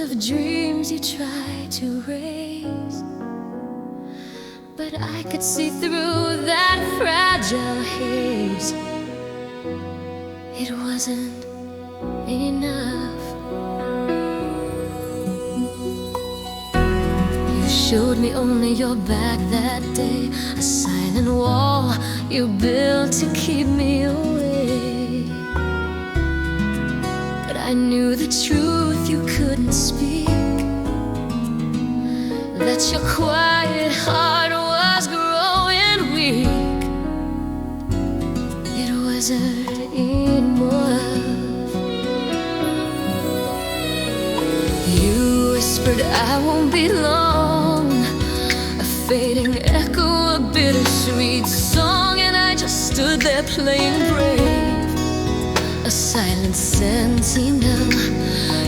of dreams you tried to raise, but I could see through that fragile haze. It wasn't enough. You showed me only your back that day, a silent wall you built to keep me away. But I knew the truth you couldn't speak, that your quiet heart was growing weak. It wasn't enough. You whispered I won't be long, a fading echo, a bittersweet song, and I just stood there playing brave, a silent sentinel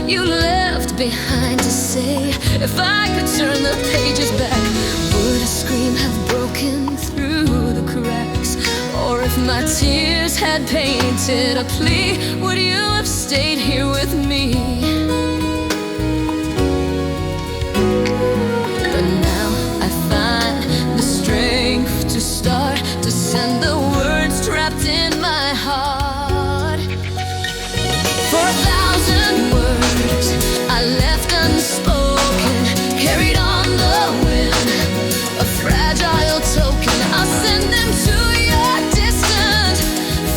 you left behind to say, if I could turn the pages back, would a scream have broken through the cracks? Or if my tears had painted a plea, would you have stayed here with me? But now I find the strength to start to send the words trapped in my heart. For 1,000 words I left unspoken, carried on the wind, a fragile token. I'll send them to your distant,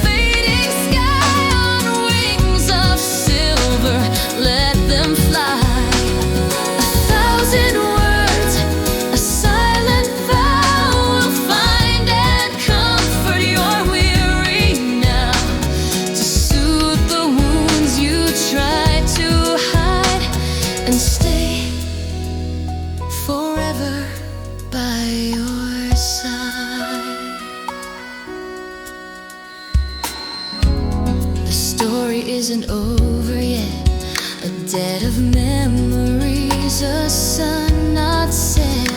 fading sky on wings of silver. Let them fly. 1,000 words, a silent vow will find and comfort your weary now, to soothe the wounds you tried to hide, and stay forever by your side. The story isn't over yet, a debt of memories, a sun not set.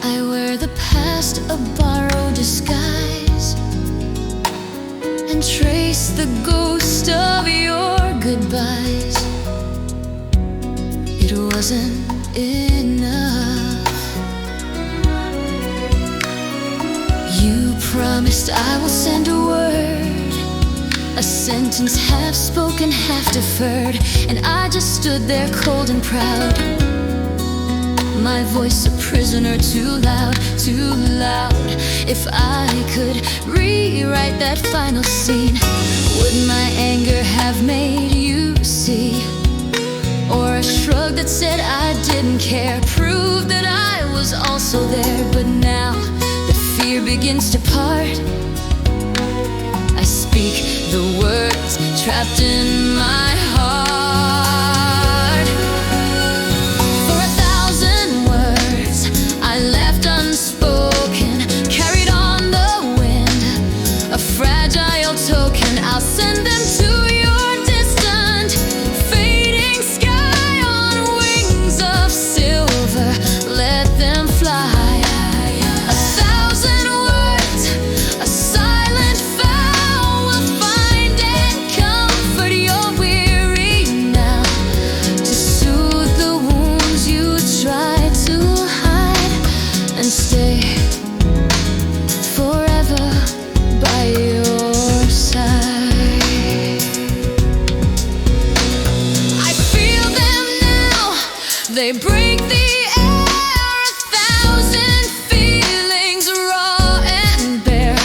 I wear the past, a borrowed disguise, and trace the ghost of your goodbyes. It wasn't enough. You promised I will send a word, a sentence half spoken, half deferred, and I just stood there cold and proud, my voice a prisoner, too loud, too loud. If I could rewrite that final scene, would my anger have made you see? Or a shrug that said I didn't care, proved that I was also there? But now the fear begins to part. I speak the words trapped in my heart. For 1,000 words I left unspoken, carried on the wind, a fragile token. I'll send them to your distant, fading sky on wings of silver. Let them fly. 1,000 words, a silent vow will find and comfort your weary now, to soothe the wounds you tried to hide, and stay forever by your side. I feel them now, they break the air, 1,000 feelings raw and bare,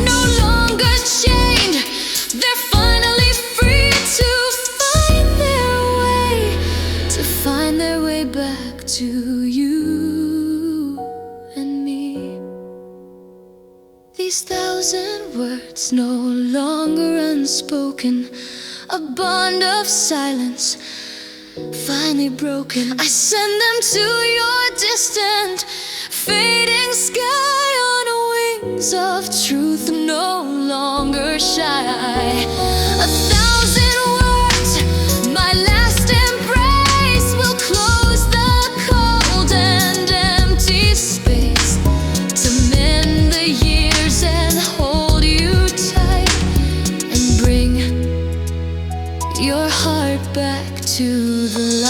no longer chained. They're finally free to find their way, to find their way back to you and me. These 1,000 words no longer unspoken, a bond of silence finally broken. I send them to your distant, fading sky on wings of truth no longer shy. 1,000 words, my last embrace will close the cold and empty space, to mend the years and hold you tight, and bring your heart back to the